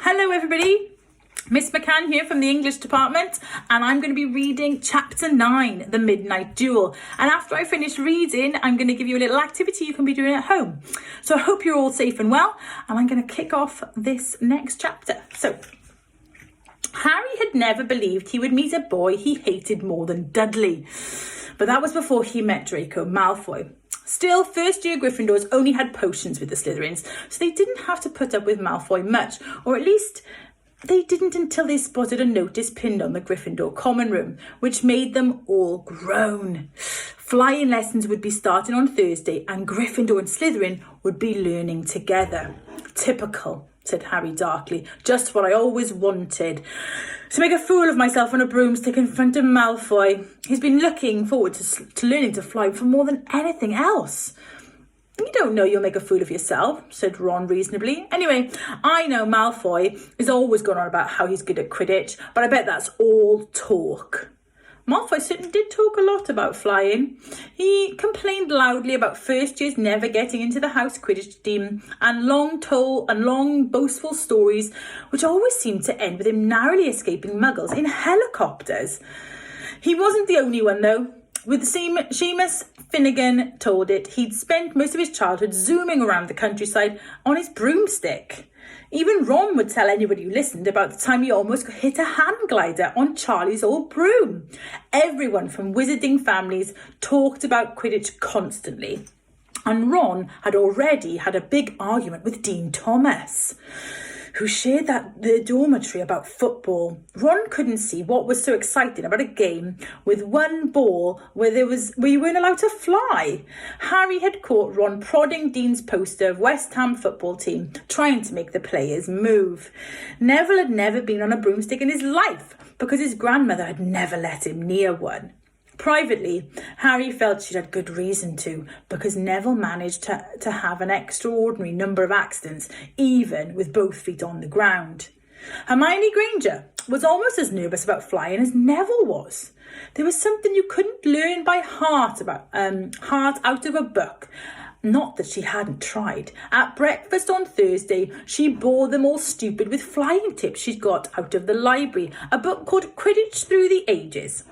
Hello everybody, Miss McCann here from the English department, and I'm going to be reading chapter 9, The Midnight Duel. And after I finish reading, I'm going to give you a little activity you can be doing at home. So I hope you're all safe and well, and I'm going to kick off this next chapter. So, Harry had never believed he would meet a boy he hated more than Dudley. But that was before he met Draco Malfoy. Still, first-year Gryffindors only had potions with the Slytherins, so they didn't have to put up with Malfoy much, or at least they didn't until they spotted a notice pinned on the Gryffindor common room, which made them all groan. Flying lessons would be starting on Thursday, and Gryffindor and Slytherin would be learning together. Typical, said Harry darkly. Just what I always wanted. To make a fool of myself on a broomstick in front of Malfoy. He's been looking forward to learning to fly for more than anything else. You don't know you'll make a fool of yourself, said Ron reasonably. Anyway, I know Malfoy is always going on about how he's good at Quidditch, but I bet that's all talk. Malfoy certainly did talk a lot about flying. He complained loudly about first years never getting into the house Quidditch team, and long boastful stories, which always seemed to end with him narrowly escaping muggles in helicopters. He wasn't the only one though. With Seamus Finnegan told it, he'd spent most of his childhood zooming around the countryside on his broomstick. Even Ron would tell anybody who listened about the time he almost hit a hand glider on Charlie's old broom. Everyone from wizarding families talked about Quidditch constantly. And Ron had already had a big argument with Dean Thomas, who shared the dormitory about football. Ron couldn't see what was so exciting about a game with one ball where you weren't allowed to fly. Harry had caught Ron prodding Dean's poster of West Ham football team, trying to make the players move. Neville had never been on a broomstick in his life because his grandmother had never let him near one. Privately, Harry felt she'd had good reason to, because Neville managed to have an extraordinary number of accidents, even with both feet on the ground. Hermione Granger was almost as nervous about flying as Neville was. There was something you couldn't learn by heart out of a book. Not that she hadn't tried. At breakfast on Thursday, she bored them all stupid with flying tips she'd got out of the library, a book called Quidditch Through the Ages.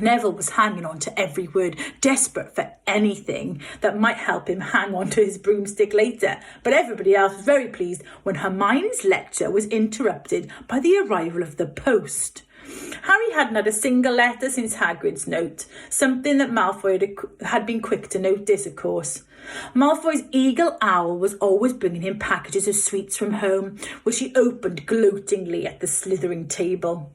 Neville was hanging on to every word, desperate for anything that might help him hang on to his broomstick later. But everybody else was very pleased when Hermione's lecture was interrupted by the arrival of the post. Harry hadn't had a single letter since Hagrid's note, something that Malfoy had been quick to notice, of course. Malfoy's eagle owl was always bringing him packages of sweets from home, which he opened gloatingly at the Slytherin table.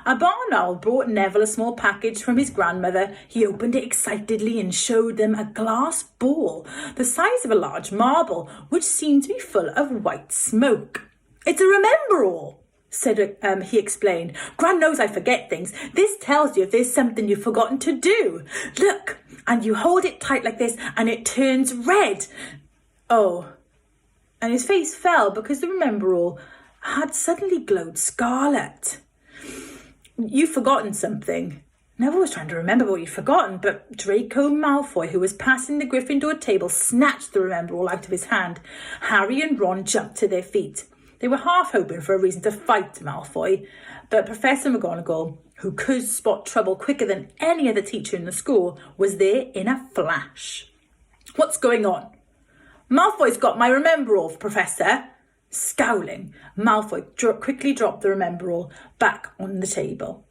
A barn owl brought Neville a small package from his grandmother. He opened it excitedly and showed them a glass ball the size of a large marble, which seemed to be full of white smoke. "It's a remember-all," he explained. "Gran knows I forget things. This tells you if there's something you've forgotten to do. Look, and you hold it tight like this and it turns red." Oh, and his face fell because the remember-all had suddenly glowed scarlet. "You've forgotten something." Neville was trying to remember what he'd forgotten, but Draco Malfoy, who was passing the Gryffindor table, snatched the remember-all out of his hand. Harry and Ron jumped to their feet. They were half hoping for a reason to fight Malfoy, but Professor McGonagall, who could spot trouble quicker than any other teacher in the school, was there in a flash. "What's going on?" "Malfoy's got my remember-all, Professor." Scowling, Malfoy quickly dropped the remember-all back on the table.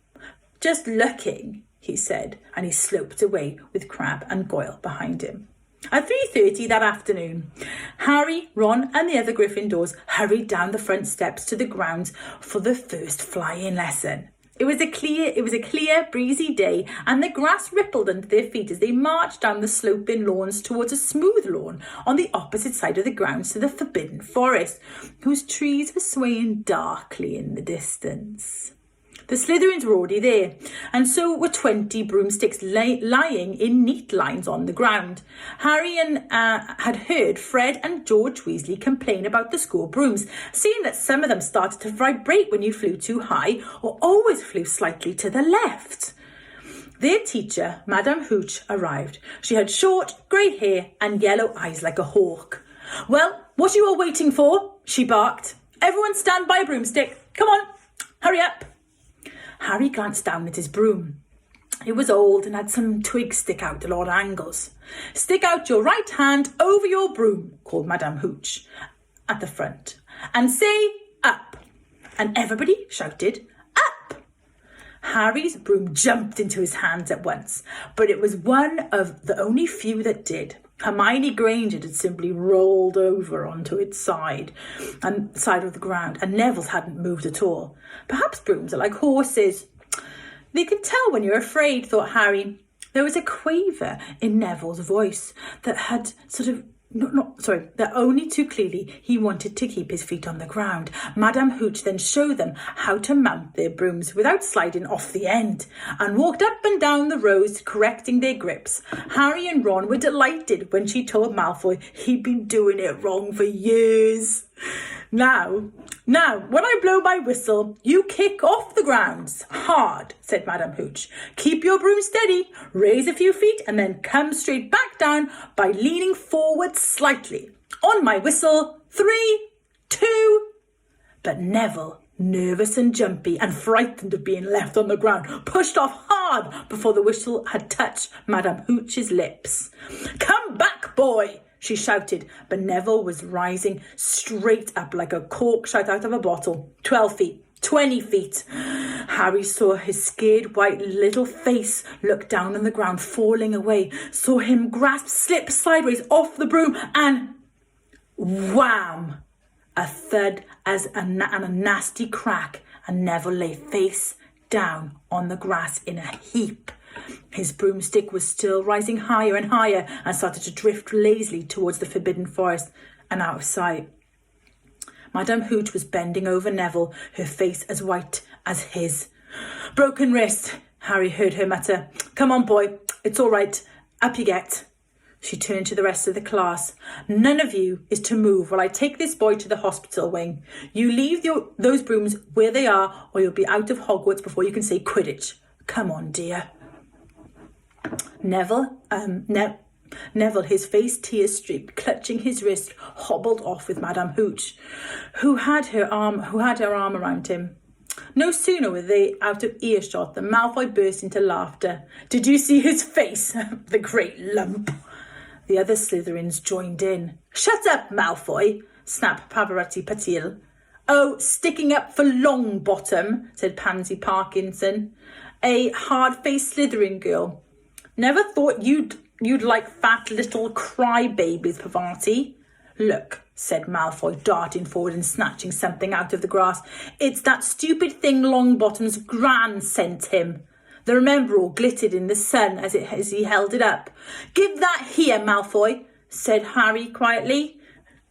"Just looking," he said, and he sloped away with Crabbe and Goyle behind him. At 3:30 that afternoon, Harry, Ron and the other Gryffindors hurried down the front steps to the grounds for the first flying lesson. It was a clear, breezy day, and the grass rippled under their feet as they marched down the sloping lawns towards a smooth lawn on the opposite side of the grounds to the Forbidden Forest, whose trees were swaying darkly in the distance. The Slytherins were already there, and so were 20 broomsticks lying in neat lines on the ground. Harry had heard Fred and George Weasley complain about the school brooms, saying that some of them started to vibrate when you flew too high or always flew slightly to the left. Their teacher, Madame Hooch, arrived. She had short, grey hair and yellow eyes like a hawk. "Well, what are you all waiting for?" she barked. Everyone stand by a broomstick. Come on, hurry up. Harry glanced down at his broom. It was old and had some twigs stick out at odd angles. Stick out your right hand over your broom, called Madame Hooch at the front, and say up. And everybody shouted up. Harry's broom jumped into his hands at once, but it was one of the only few that did. Hermione Granger had simply rolled over onto its side of the ground, and Neville's hadn't moved at all. Perhaps brooms are like horses. They can tell when you're afraid, thought Harry. There was a quaver in Neville's voice that had that only too clearly he wanted to keep his feet on the ground. Madame Hooch then showed them how to mount their brooms without sliding off the end, and walked up and down the rows correcting their grips. Harry and Ron were delighted when she told Malfoy he'd been doing it wrong for years. Now, when I blow my whistle, you kick off the grounds hard, said Madame Hooch. Keep your broom steady, raise a few feet, and then come straight back down by leaning forward slightly. On my whistle, 3, 2... But Neville, nervous and jumpy and frightened of being left on the ground, pushed off hard before the whistle had touched Madame Hooch's lips. Come back, boy, she shouted, but Neville was rising straight up like a cork shot out of a bottle. 12 feet, 20 feet. Harry saw his scared white little face look down on the ground, falling away, saw him slip sideways off the broom, and wham! A thud and a nasty crack, and Neville lay face down on the grass in a heap. His broomstick was still rising higher and higher and started to drift lazily towards the forbidden forest and out of sight. Madame Hooch was bending over Neville, her face as white as his. Broken wrist, Harry heard her mutter. Come on, boy, it's all right. Up you get. She turned to the rest of the class. None of you is to move while I take this boy to the hospital wing. You leave those brooms where they are, or you'll be out of Hogwarts before you can say Quidditch. Come on, dear. Neville, his face tear-streaked, clutching his wrist, hobbled off with Madame Hooch, who had her arm around him. No sooner were they out of earshot than Malfoy burst into laughter. Did you see his face? The great lump. The other Slytherins joined in. Shut up, Malfoy, snapped Pavarotti Patil. Oh, sticking up for Longbottom, said Pansy Parkinson, a hard-faced Slytherin girl. Never thought you'd like fat little crybabies, Pavarotti. Look, said Malfoy, darting forward and snatching something out of the grass. It's that stupid thing Longbottom's gran sent him. The Remembrall glittered in the sun as he held it up. Give that here, Malfoy, said Harry quietly.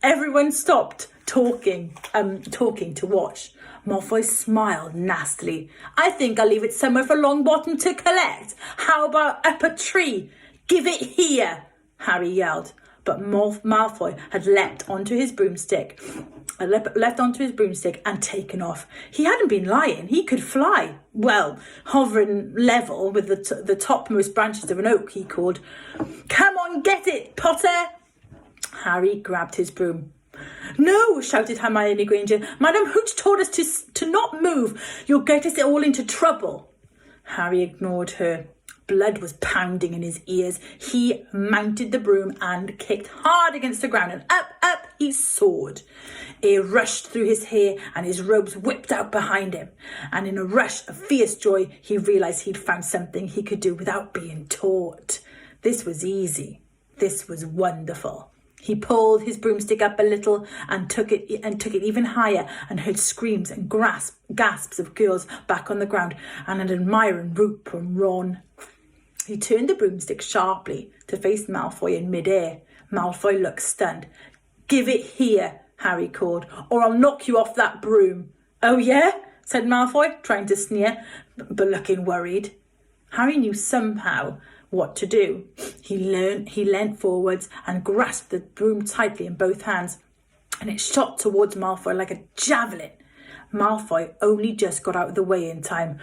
Everyone stopped talking to watch. Malfoy smiled nastily. I think I'll leave it somewhere for Longbottom to collect. How about up a tree? Give it here, Harry yelled. But Malfoy had leapt onto his broomstick and taken off. He hadn't been lying. He could fly. Well, hovering level with the topmost branches of an oak, he called. Come on, get it, Potter! Harry grabbed his broom. No, shouted Hermione Granger. Madame Hooch told us to not move. You'll get us all into trouble. Harry ignored her. Blood was pounding in his ears. He mounted the broom and kicked hard against the ground, and up he soared. Air rushed through his hair and his robes whipped out behind him. And in a rush of fierce joy, he realised he'd found something he could do without being taught. This was easy. This was wonderful. He pulled his broomstick up a little and took it even higher, and heard screams and gasps of girls back on the ground and an admiring whoop from Ron. He turned the broomstick sharply to face Malfoy in mid-air. Malfoy looked stunned. Give it here, Harry called, or I'll knock you off that broom. Oh, yeah? Said Malfoy, trying to sneer, but looking worried. Harry knew somehow what to do. He leant forwards and grasped the broom tightly in both hands, and it shot towards Malfoy like a javelin. Malfoy only just got out of the way in time.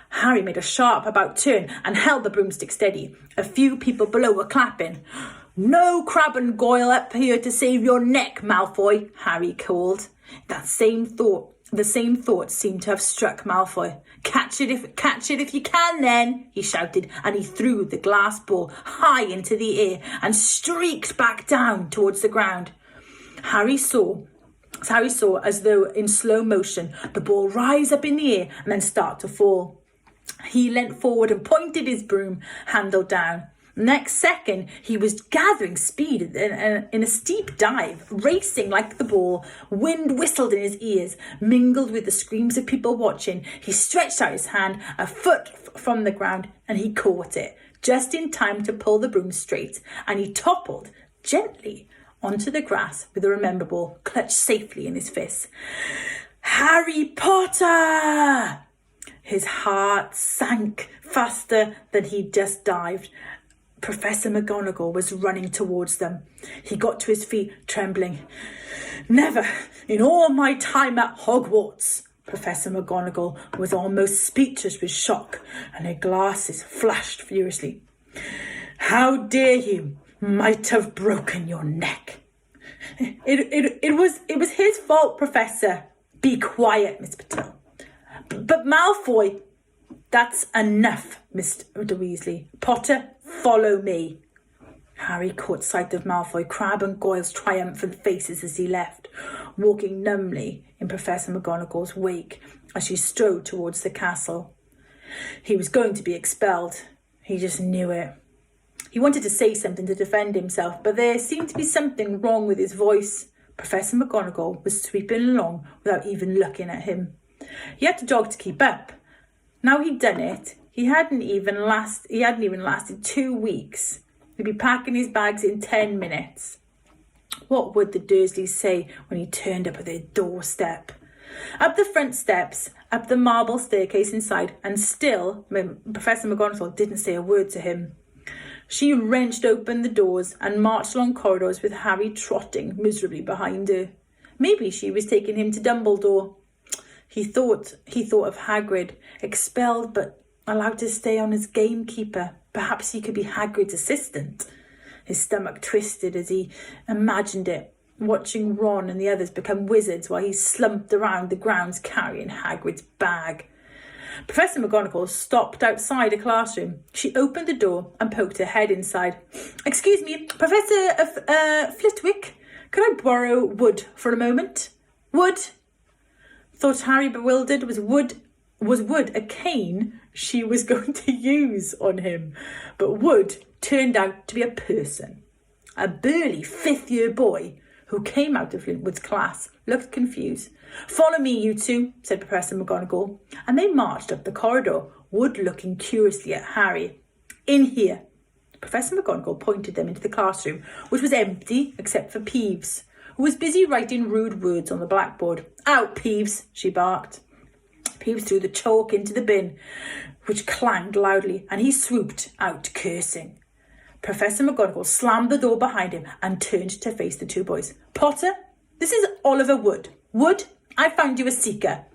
Harry made a sharp about turn and held the broomstick steady. A few people below were clapping. "No crab and goyle up here to save your neck, Malfoy," Harry called. The same thought seemed to have struck Malfoy. Catch it if you can, then," he shouted, and he threw the glass ball high into the air and streaked back down towards the ground. Harry saw, as though in slow motion, the ball rise up in the air and then start to fall. He leant forward and pointed his broom handle down. Next second, he was gathering speed in a steep dive, racing like the ball. Wind whistled in his ears, mingled with the screams of people watching. He stretched out his hand a foot from the ground and he caught it, just in time to pull the broom straight, and he toppled gently onto the grass with the remember ball clutched safely in his fist. "Harry Potter!" His heart sank faster than he'd just dived. Professor McGonagall was running towards them. He got to his feet, trembling. "Never in all my time at Hogwarts." Professor McGonagall was almost speechless with shock, and her glasses flashed furiously. "How dare you? Might have broken your neck." It was his fault, Professor." "Be quiet, Miss Patel." But Malfoy." "That's enough, Mr. Weasley. Potter, follow me." Harry caught sight of Malfoy, Crabbe and Goyle's triumphant faces as he left, walking numbly in Professor McGonagall's wake as she strode towards the castle. He was going to be expelled. He just knew it. He wanted to say something to defend himself, but there seemed to be something wrong with his voice. Professor McGonagall was sweeping along without even looking at him. He had to jog to keep up. Now he'd done it, he hadn't even lasted 2 weeks. He'd be packing his bags in 10 minutes. What would the Dursleys say when he turned up at their doorstep? Up the front steps, up the marble staircase inside, and still Professor McGonagall didn't say a word to him. She wrenched open the doors and marched along corridors with Harry trotting miserably behind her. Maybe she was taking him to Dumbledore. He thought of Hagrid, expelled but allowed to stay on as gamekeeper. Perhaps he could be Hagrid's assistant. His stomach twisted as he imagined it, watching Ron and the others become wizards while he slumped around the grounds carrying Hagrid's bag. Professor McGonagall stopped outside a classroom. She opened the door and poked her head inside. "Excuse me, Professor Flitwick, could I borrow wood for a moment?" "Wood?" Thought Harry, bewildered. Was wood a cane she was going to use on him? But wood turned out to be a person. A burly 5th-year boy who came out of Flintwood's class looked confused. "Follow me, you two," said Professor McGonagall, and they marched up the corridor, Wood looking curiously at Harry. "In here." Professor McGonagall pointed them into the classroom, which was empty except for Peeves, who was busy writing rude words on the blackboard. "Out, Peeves," she barked. Peeves threw the chalk into the bin, which clanged loudly, and he swooped out cursing. Professor McGonagall slammed the door behind him and turned to face the two boys. "Potter, this is Oliver Wood. Wood, I found you a seeker."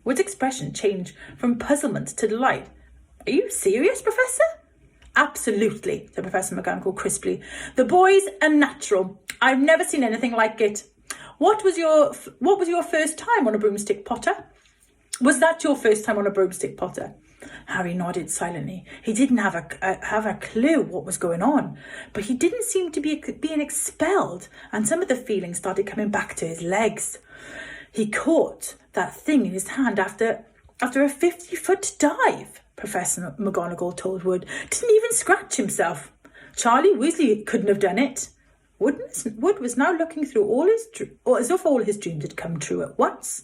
Wood's expression changed from puzzlement to delight. "Are you serious, Professor?" "Absolutely," said Professor McGonagall crisply. "The boy's a natural. I've never seen anything like it. What was your first time on a broomstick, Potter?" "Was that your first time on a broomstick, Potter?" Harry nodded silently. He didn't have a clue what was going on, but he didn't seem to be being expelled, and some of the feelings started coming back to his legs. He caught that thing in his hand after a 50-foot dive, Professor McGonagall told Wood. Didn't even scratch himself. Charlie Weasley couldn't have done it. Wood was now looking through as if all his dreams had come true at once.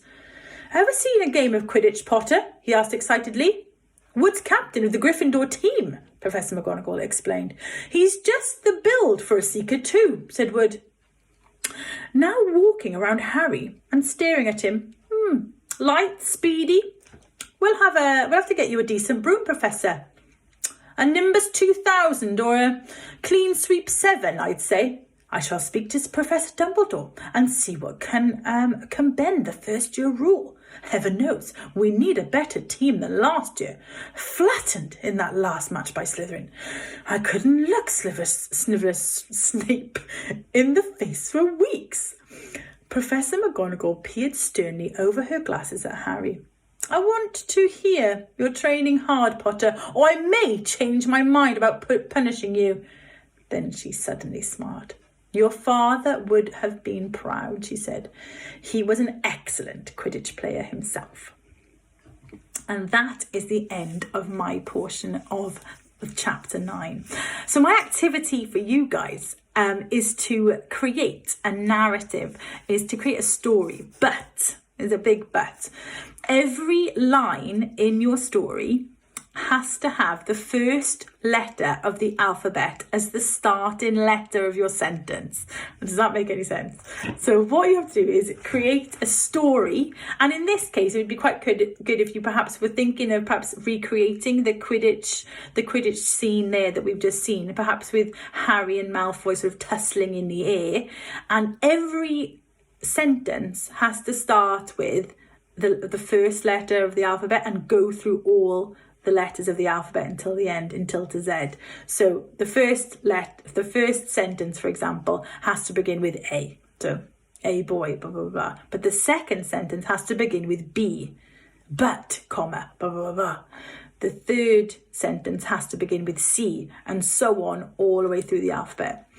"Ever seen a game of Quidditch, Potter?" he asked excitedly. "Wood's captain of the Gryffindor team," Professor McGonagall explained. "He's just the build for a seeker too," said Wood, now walking around Harry and staring at him. "Light, speedy. We'll have to get you a decent broom, Professor. A Nimbus 2000 or a Clean Sweep 7, I'd say. I shall speak to Professor Dumbledore and see what can bend the first-year rule. Heaven knows, we need a better team than last year. Flattened in that last match by Slytherin. I couldn't look Snape in the face for weeks. Professor McGonagall peered sternly over her glasses at Harry. I want to hear you're training hard, Potter, or I may change my mind about punishing you. Then she suddenly smiled. Your father would have been proud, she said. He was an excellent Quidditch player himself. And that is the end of my portion of chapter 9. So my activity for you guys is to create a narrative, is to create a story. But, there's a big but, every line in your story has to have the first letter of the alphabet as the starting letter of your sentence. Does that make any sense? So what you have to do is create a story, and in this case it would be quite good if you perhaps were thinking of perhaps recreating the Quidditch scene there that we've just seen, perhaps with Harry and Malfoy sort of tussling in the air, and every sentence has to start with the first letter of the alphabet and go through all the letters of the alphabet until the end, until to Z. So the first sentence, for example, has to begin with A. So a boy, blah, blah, blah. But the second sentence has to begin with B. But, comma, blah, blah, blah. The third sentence has to begin with C, and so on all the way through the alphabet.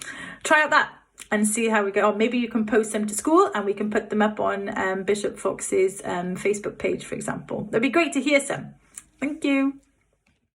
Try out that and see how we go. Or maybe you can post them to school and we can put them up on Bishop Fox's Facebook page, for example. That'd be great to hear some. Thank you.